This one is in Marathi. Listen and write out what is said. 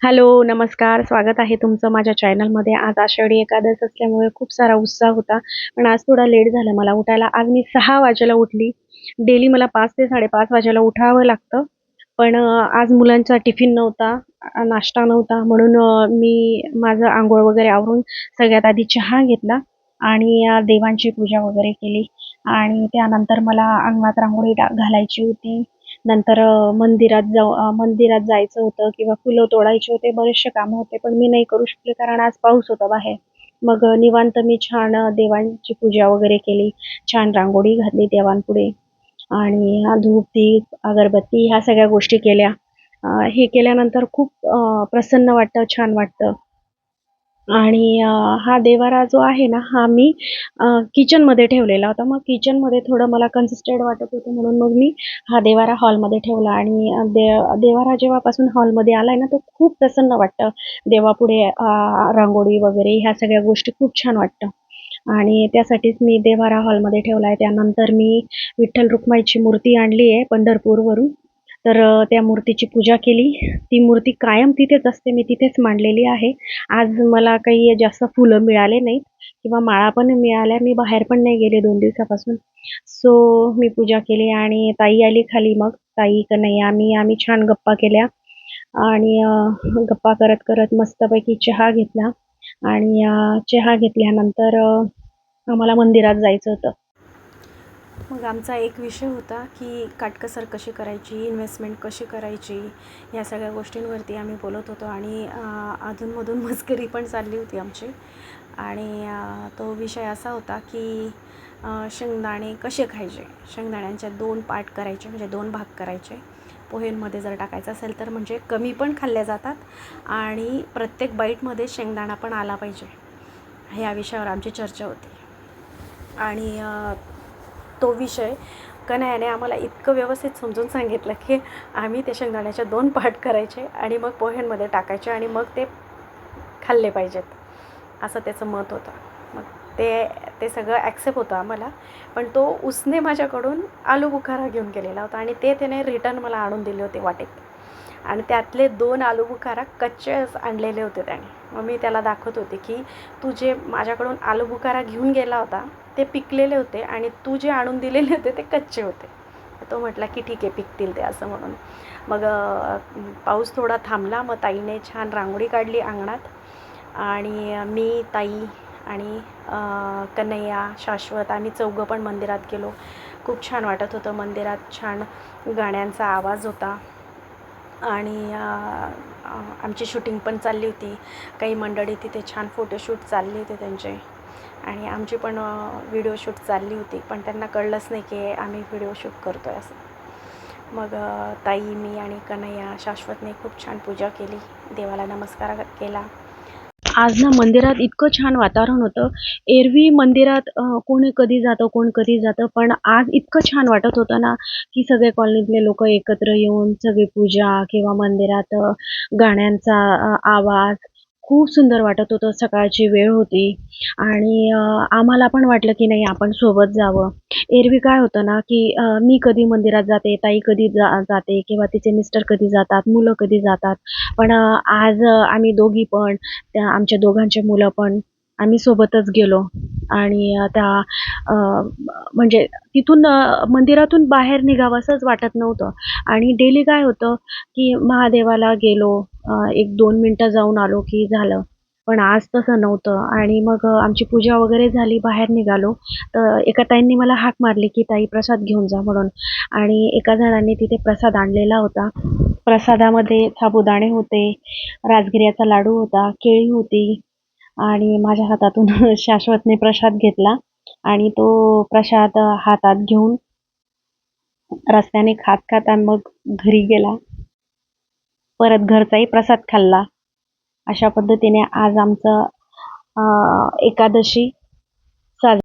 हॅलो, नमस्कार. स्वागत आहे तुमचं माझ्या चॅनलमध्ये. आज आषाढी एकादश असल्यामुळे खूप सारा उत्साह होता. पण आज थोडा लेट झाला मला उठायला. आज मी 6 वाजेला उठली. डेली मला 5 ते 5:30 वाजेला उठावं लागतं. पण आज मुलांचा टिफिन नव्हता, नाश्ता नव्हता म्हणून मी माझं अंघोळ वगैरे आवरून सगळ्यात आधी चहा घेतला आणि देवांची पूजा वगैरे केली आणि त्यानंतर मला अंगणात रांगोळी घालायची होती. नंतर मंदिरात जायचं होतं किंवा फुलं तोडायचे होते. बरेचसे कामं होते, पण मी नाही करू शकले कारण आज पाऊस होता बाहेर. मग निवांत मी छान देवांची पूजा वगैरे केली. छान रांगोळी घातली देवांपुढे आणि धूप, दीप, अगरबत्ती ह्या सगळ्या गोष्टी केल्या. हे केल्यानंतर खूप प्रसन्न वाटतं, छान वाटतं. आणि हा देवारा जो आहे ना, हा मी किचनमध्ये ठेवलेला होता. मग किचनमध्ये थोडं मला कन्सिस्टेंट वाटत होतं म्हणून मग मी हा देवारा हॉलमध्ये ठेवला आणि देवारा जेव्हापासून हॉलमध्ये आलाय ना, तो खूप प्रसन्न वाटतं. देवापुढे रांगोळी वगैरे ह्या सगळ्या गोष्टी खूप छान वाटतं. आणि त्यासाठीच मी देवारा हॉलमध्ये ठेवलाय. त्यानंतर मी विठ्ठल रुक्माईची मूर्ती आणली आहे पंढरपूरवरून. तर त्या मूर्तीची पूजा केली. ती मूर्ती कायम तिथेच असते. मी तिथेच मांडलेली आहे. आज मला काही जास्त फुलं मिळाले नाहीत किंवा माळा पण मिळाल्या. मी बाहेर पण नाही गेले 2 दिवसापासून. सो मी पूजा केली आणि ताई आली खाली मग. ताई का नाही आम्ही छान गप्पा केल्या आणि गप्पा करत मस्तपैकी चहा घेतला आणि चहा घेतल्यानंतर आम्हाला मंदिरात जायचं होतं. मग आमचा एक विषय होता की काटकसर कशी करायची, इन्व्हेस्टमेंट कशी करायची, ह्या सगळ्या गोष्टींवरती आम्ही बोलत होतो आणि अधूनमधून मस्करी पण चालली होती आमची. आणि तो विषय असा होता की शेंगदाणे कसे खायचे. शेंगदाण्यांचे 2 पार्ट करायचे, म्हणजे 2 भाग करायचे. पोहेंमध्ये जर टाकायचं असेल तर म्हणजे कमी पण खाल्ल्या जातात आणि प्रत्येक बाईटमध्ये शेंगदाणा पण आला पाहिजे. ह्या विषयावर आमची चर्चा होती. आणि तो विषय कन्हैयाने आम्हाला इतकं व्यवस्थित समजून सांगितलं की आम्ही त्या शेंगदाण्याचे 2 पार्ट करायचे आणि मग पोह्यांमध्ये टाकायचे आणि मग ते खाल्ले पाहिजेत, असं त्याचं मत होतं. मग ते सगळं ॲक्सेप्ट होतं आम्हाला. पण तो उसने माझ्याकडून आलूबुखारा घेऊन गेलेला होता आणि त्याने रिटर्न मला आणून दिले होते वाटेत. आणि त्यातले 2 आलूबुखारा कच्चेच आणलेले होते त्याने. मग मी त्याला दाखवत होते की तू जे माझ्याकडून आलूबुखारा घेऊन गेला होता ते पिकलेले होते आणि तू जे आणून दिलेले होते ते कच्चे होते. तो म्हटला की ठीक आहे, पिकतील ते, असं म्हणून. मग पाऊस थोडा थांबला. मग ताईने छान रांगोळी काढली अंगणात आणि मी, ताई आणि कन्हैया, शाश्वत आम्ही चौघं पण मंदिरात गेलो. खूप छान वाटत होतं मंदिरात. छान गाण्यांचा आवाज होता आणि आमची शूटिंग पण चालली होती. काही मंडळी तिथे छान फोटोशूट चालले होते त्यांचे आणि आमची पण व्हिडिओ शूट चालली होती. पण त्यांना कळलंच नाही की आम्ही व्हिडिओ शूट करतो आहे असं. मग ताई, मी आणि कन्हैया, शाश्वतने खूप छान पूजा केली. देवाला नमस्कार केला. आज ना मंदिरात इतकं छान वातावरण होतं. एरवी मंदिरात कोणी कधी जातं. पण आज इतकं छान वाटत होतं ना, की सगळे कॉलनीतले लोकं एकत्र येऊन सगळी पूजा किंवा मंदिरात गाण्यांचा आवाज खूप सुंदर वाटत होतं. सकाळची वेळ होती आणि आम्हाला पण वाटलं की नाही आपण सोबत जावं. एरवी काय होतं ना, की मी कधी मंदिरात जाते, ताई कधी जाते किंवा तिचे मिस्टर कधी जातात, मुलं कधी जातात. पण आज आम्ही दोघी पण, त्या आमच्या दोघांची मुलं पण आम्ही सोबतच गेलो आणि म्हणजे तिथून मंदिरातून बाहेर निघावसंच वाटत नव्हतं. आणि डेली काय होतं, की महादेवाला गेलो, 1-2 मिनिटं जाऊन आलो की झालं. पण आज तसं नव्हतं आणि मग आमची पूजा वगैरे झाली, बाहेर निघालो. तर एका ताईंनी मला हाक मारली, की "ताई प्रसाद घेऊन जा" म्हणून. आणि एका जणांनी तिथे प्रसाद आणलेला होता. प्रसादामध्ये साबुदाणे होते, राजगिऱ्याचा लाडू होता, केळी होती आणि माझ्या हातातून शाश्वतने प्रसाद घेतला आणि तो प्रसाद हातात घेऊन रस्त्याने खात आणि मग घरी गेला. परत घरचाही प्रसाद खाल्ला. अशा पद्धतीने आज आमचं एकादशी